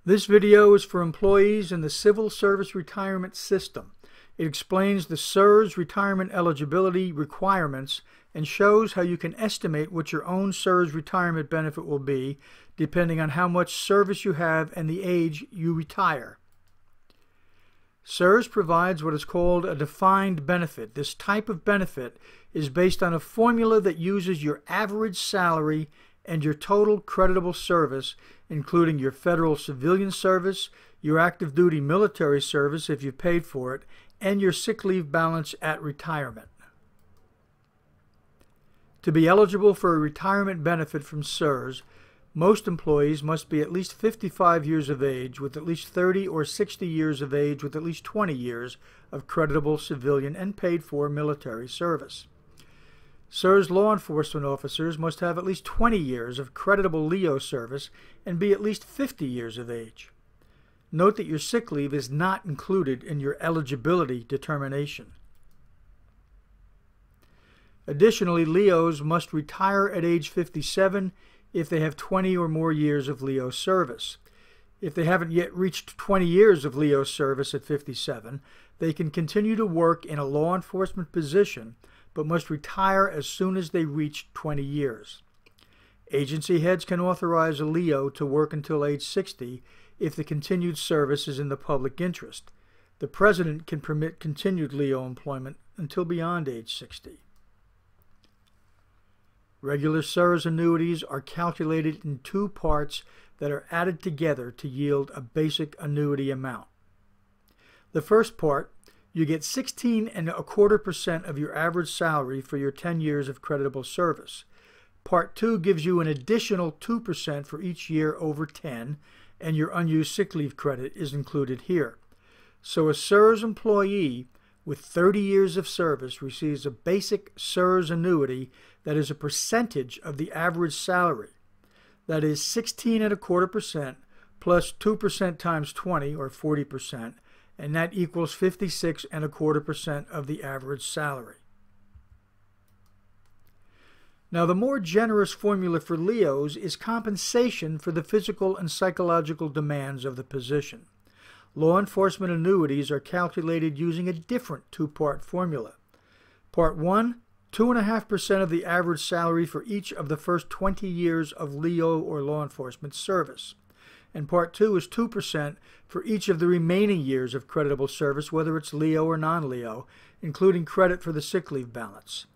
This video is for employees in the Civil Service Retirement System. It explains the CSRS retirement eligibility requirements and shows how you can estimate what your own CSRS retirement benefit will be depending on how much service you have and the age you retire. CSRS provides what is called a defined benefit. This type of benefit is based on a formula that uses your average salary and your total creditable service, including your federal civilian service, your active duty military service if you've paid for it, and your sick leave balance at retirement. To be eligible for a retirement benefit from CSRS, most employees must be at least 55 years of age with at least 30 or 60 years of age with at least 20 years of creditable civilian and paid-for military service. CSRS law enforcement officers must have at least 20 years of creditable LEO service and be at least 50 years of age. Note that your sick leave is not included in your eligibility determination. Additionally, LEOs must retire at age 57 if they have 20 or more years of LEO service. If they haven't yet reached 20 years of LEO service at 57, they can continue to work in a law enforcement position but must retire as soon as they reach 20 years. Agency heads can authorize a LEO to work until age 60 if the continued service is in the public interest. The President can permit continued LEO employment until beyond age 60. Regular CSRS annuities are calculated in two parts that are added together to yield a basic annuity amount. The first part, you get 16.25% of your average salary for your 10 years of creditable service. Part 2 gives you an additional 2% for each year over 10, and your unused sick leave credit is included here. So a CSRS employee with 30 years of service receives a basic CSRS annuity that is a percentage of the average salary. That is 16.25% plus 2% times 20, or 40%, and that equals 56.25% of the average salary. Now, the more generous formula for LEOs is compensation for the physical and psychological demands of the position. Law enforcement annuities are calculated using a different two-part formula. Part 1, 2.5% of the average salary for each of the first 20 years of LEO or law enforcement service. And Part 2 is 2% for each of the remaining years of creditable service, whether it's LEO or non-LEO, including credit for the sick leave balance.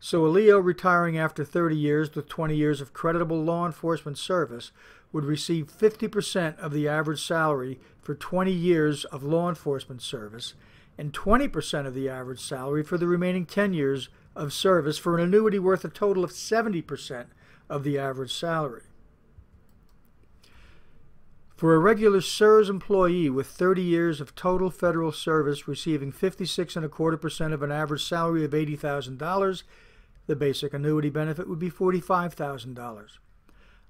So a LEO retiring after 30 years with 20 years of creditable law enforcement service would receive 50% of the average salary for 20 years of law enforcement service and 20% of the average salary for the remaining 10 years of service, for an annuity worth a total of 70% of the average salary. For a regular CSRS employee with 30 years of total federal service receiving 56.25% of an average salary of $80,000, the basic annuity benefit would be $45,000.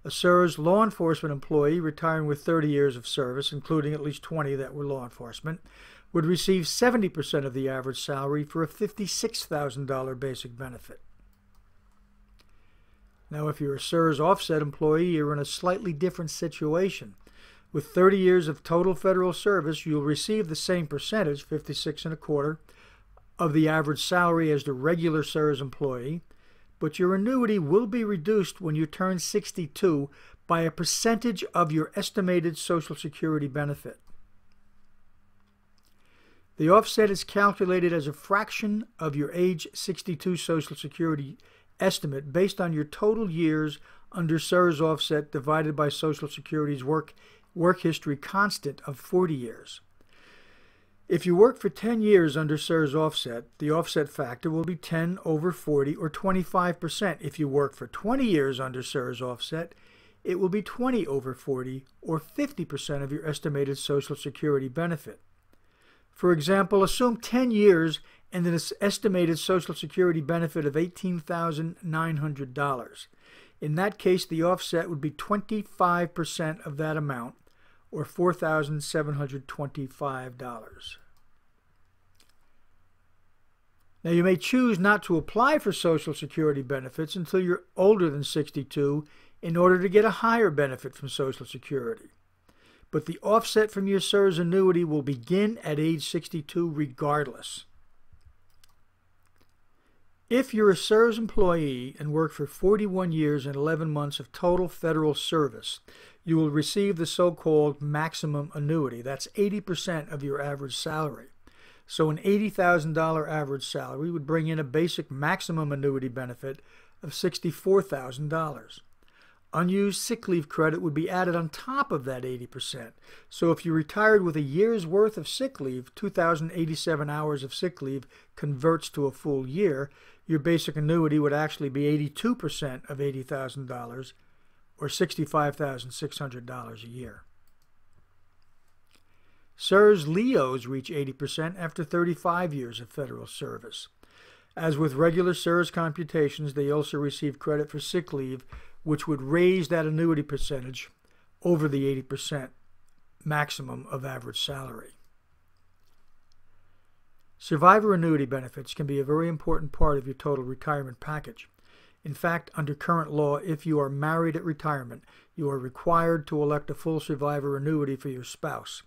A CSRS law enforcement employee retiring with 30 years of service, including at least 20 that were law enforcement, would receive 70% of the average salary for a $56,000 basic benefit. Now, if you're a Csrs-Offset employee, you're in a slightly different situation. With 30 years of total federal service, you'll receive the same percentage, 56.25%, of the average salary as the regular CSRS employee, but your annuity will be reduced when you turn 62 by a percentage of your estimated Social Security benefit. The offset is calculated as a fraction of your age 62 Social Security estimate based on your total years under Csrs-Offset divided by Social Security's work history constant of 40 years. If you work for 10 years under Csrs-Offset, the offset factor will be 10 over 40, or 25%. If you work for 20 years under Csrs-Offset, it will be 20 over 40, or 50% of your estimated Social Security benefit. For example, assume 10 years and an estimated Social Security benefit of $18,900. In that case, the offset would be 25% of that amount, or $4,725. Now, you may choose not to apply for Social Security benefits until you're older than 62 in order to get a higher benefit from Social Security. but the offset from your Csrs annuity will begin at age 62 regardless. If you're a Csrs employee and work for 41 years and 11 months of total federal service, you will receive the so-called maximum annuity. That's 80% of your average salary. So an $80,000 average salary would bring in a basic maximum annuity benefit of $64,000. Unused sick leave credit would be added on top of that 80%. So if you retired with a year's worth of sick leave, 2,087 hours of sick leave converts to a full year, your basic annuity would actually be 82% of $80,000 or $65,600 a year. Csrs Leos reach 80% after 35 years of federal service. As with regular Csrs computations, they also receive credit for sick leave, which would raise that annuity percentage over the 80% maximum of average salary. Survivor annuity benefits can be a very important part of your total retirement package. In fact, under current law, if you are married at retirement, you are required to elect a full survivor annuity for your spouse.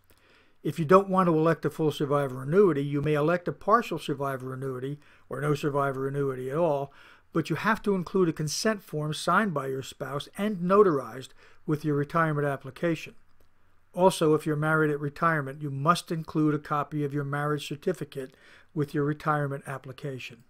If you don't want to elect a full survivor annuity, you may elect a partial survivor annuity or no survivor annuity at all, but you have to include a consent form signed by your spouse and notarized with your retirement application. Also, if you're married at retirement, you must include a copy of your marriage certificate with your retirement application.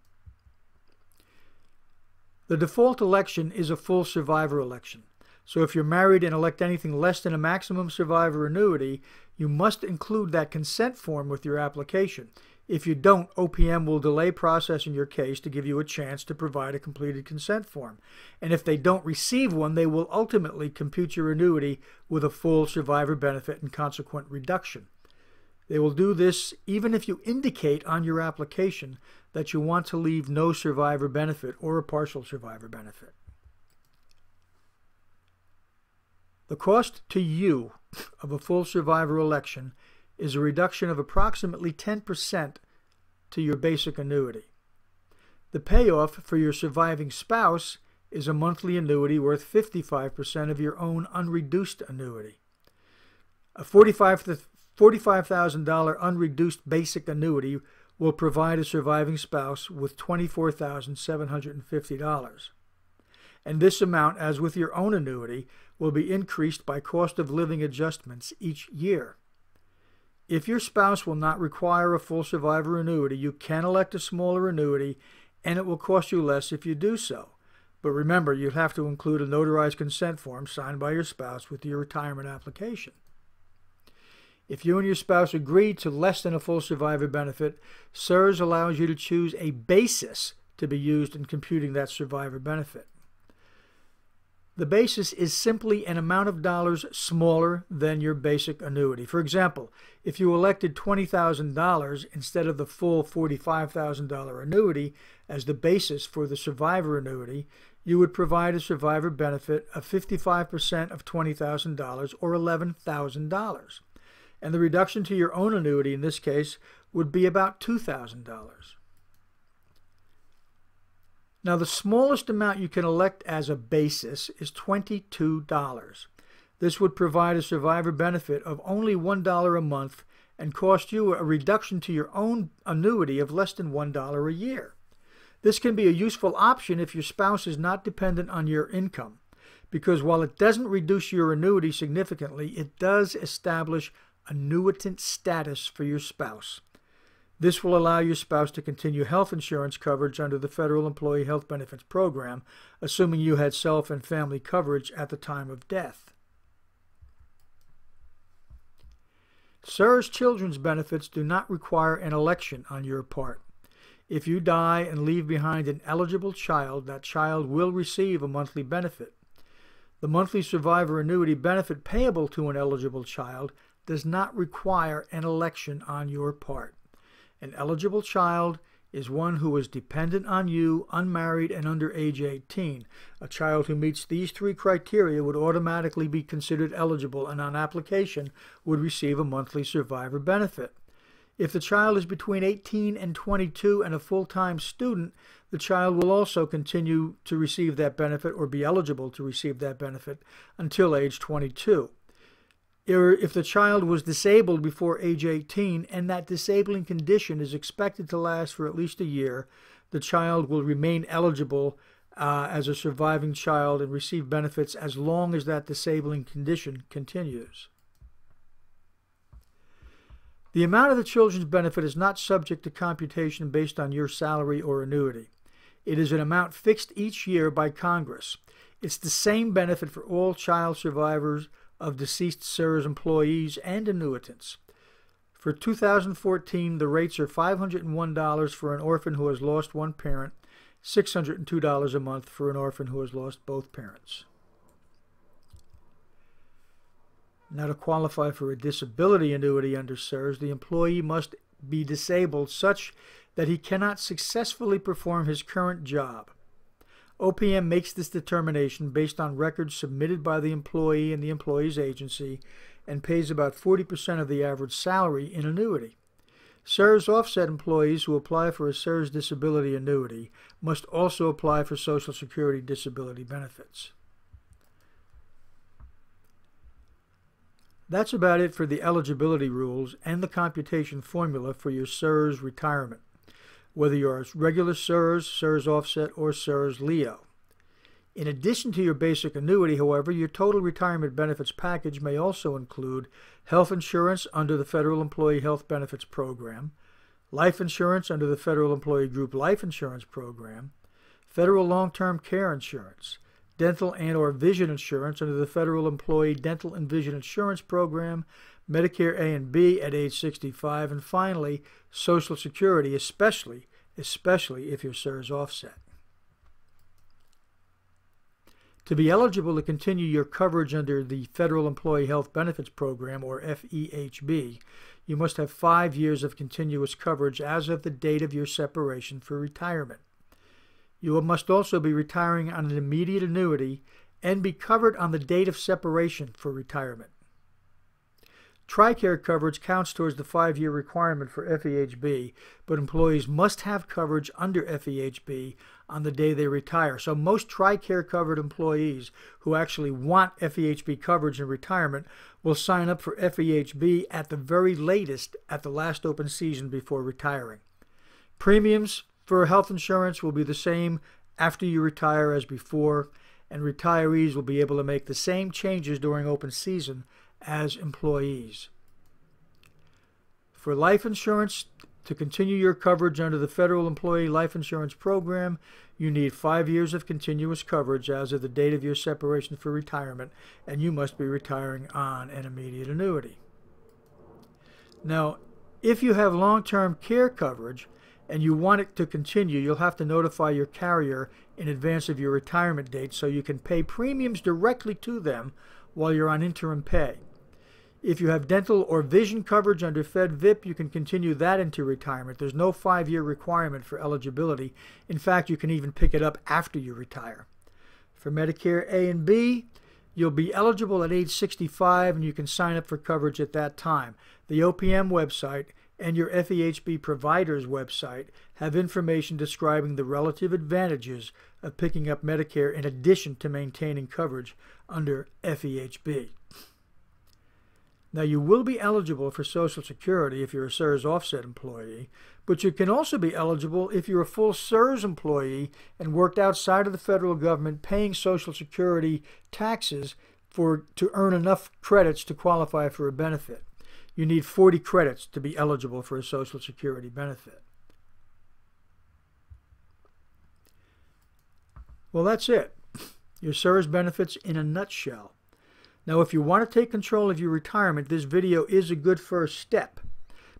The default election is a full survivor election. So if you're married and elect anything less than a maximum survivor annuity, you must include that consent form with your application. If you don't, OPM will delay processing your case to give you a chance to provide a completed consent form. And if they don't receive one, they will ultimately compute your annuity with a full survivor benefit and consequent reduction. They will do this even if you indicate on your application that you want to leave no survivor benefit or a partial survivor benefit. The cost to you of a full survivor election is a reduction of approximately 10% to your basic annuity. The payoff for your surviving spouse is a monthly annuity worth 55% of your own unreduced annuity. A $45,000 unreduced basic annuity will provide a surviving spouse with $24,750. And this amount, as with your own annuity, will be increased by cost of living adjustments each year. If your spouse will not require a full survivor annuity, you can elect a smaller annuity, and it will cost you less if you do so. But remember, you'll have to include a notarized consent form signed by your spouse with your retirement application. If you and your spouse agree to less than a full survivor benefit, Csrs allows you to choose a basis to be used in computing that survivor benefit. The basis is simply an amount of dollars smaller than your basic annuity. For example, if you elected $20,000 instead of the full $45,000 annuity as the basis for the survivor annuity, you would provide a survivor benefit of 55% of $20,000 or $11,000. And the reduction to your own annuity in this case would be about $2,000. Now, the smallest amount you can elect as a basis is $22. This would provide a survivor benefit of only $1 a month and cost you a reduction to your own annuity of less than $1 a year. This can be a useful option if your spouse is not dependent on your income, because while it doesn't reduce your annuity significantly, it does establish annuitant status for your spouse. This will allow your spouse to continue health insurance coverage under the Federal Employee Health Benefits Program, assuming you had self and family coverage at the time of death. Csrs children's benefits do not require an election on your part. If you die and leave behind an eligible child, that child will receive a monthly benefit. The monthly survivor annuity benefit payable to an eligible child does not require an election on your part. An eligible child is one who is dependent on you, unmarried, and under age 18. A child who meets these three criteria would automatically be considered eligible and on application would receive a monthly survivor benefit. If the child is between 18 and 22 and a full-time student, the child will also continue to receive that benefit or be eligible to receive that benefit until age 22. if the child was disabled before age 18 and that disabling condition is expected to last for at least a year, the child will remain eligible as a surviving child and receive benefits as long as that disabling condition continues. The amount of the children's benefit is not subject to computation based on your salary or annuity. It is an amount fixed each year by Congress. It's the same benefit for all child survivors of deceased CSRS employees and annuitants. For 2014, the rates are $501 for an orphan who has lost one parent, $602 a month for an orphan who has lost both parents. Now, to qualify for a disability annuity under CSRS, the employee must be disabled such that he cannot successfully perform his current job. OPM makes this determination based on records submitted by the employee and the employee's agency and pays about 40% of the average salary in annuity. Csrs-Offset employees who apply for a CSRS disability annuity must also apply for Social Security disability benefits. That's about it for the eligibility rules and the computation formula for your CSRS retirement, whether you're a regular CSRS, Csrs-Offset, or CSRS-Leo. In addition to your basic annuity, however, your total retirement benefits package may also include health insurance under the Federal Employee Health Benefits Program, life insurance under the Federal Employee Group Life Insurance Program, federal long-term care insurance, dental and/or vision insurance under the Federal Employee Dental and Vision Insurance Program, Medicare A and B at age 65, and finally, Social Security, especially if you're Csrs-Offset. To be eligible to continue your coverage under the Federal Employee Health Benefits Program, or FEHB, you must have 5 years of continuous coverage as of the date of your separation for retirement. You must also be retiring on an immediate annuity and be covered on the date of separation for retirement. TRICARE coverage counts towards the 5-year requirement for FEHB, but employees must have coverage under FEHB on the day they retire. So most TRICARE covered employees who actually want FEHB coverage in retirement will sign up for FEHB at the very latest at the last open season before retiring. Premiums for health insurance will be the same after you retire as before, and retirees will be able to make the same changes during open season as employees. For life insurance, to continue your coverage under the Federal Employee Life Insurance Program, you need 5 years of continuous coverage as of the date of your separation for retirement, and you must be retiring on an immediate annuity. Now, if you have long-term care coverage and you want it to continue, you'll have to notify your carrier in advance of your retirement date so you can pay premiums directly to them while you're on interim pay. If you have dental or vision coverage under FedVIP, you can continue that into retirement. There's no 5-year requirement for eligibility. In fact, you can even pick it up after you retire. For Medicare A and B, you'll be eligible at age 65 and you can sign up for coverage at that time. The OPM website and your FEHB provider's website have information describing the relative advantages of picking up Medicare in addition to maintaining coverage under FEHB. Now, you will be eligible for Social Security if you're a Csrs-Offset employee, but you can also be eligible if you're a full CSRS employee and worked outside of the federal government paying Social Security taxes to earn enough credits to qualify for a benefit. You need 40 credits to be eligible for a Social Security benefit. Well, that's it. Your CSRS benefits in a nutshell. Now, if you want to take control of your retirement, this video is a good first step,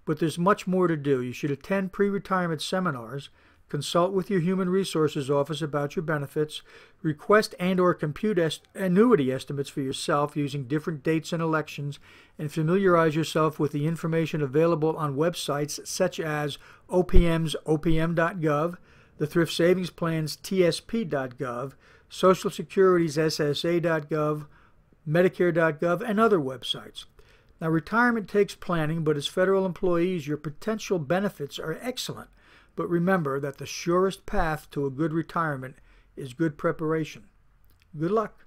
but there's much more to do. You should attend pre-retirement seminars, consult with your Human Resources Office about your benefits, request and/or compute annuity estimates for yourself using different dates and elections, and familiarize yourself with the information available on websites such as OPM's opm.gov, the Thrift Savings Plan's tsp.gov, Social Security's ssa.gov, Medicare.gov, and other websites. Now, retirement takes planning, but as federal employees, your potential benefits are excellent. But remember that the surest path to a good retirement is good preparation. Good luck.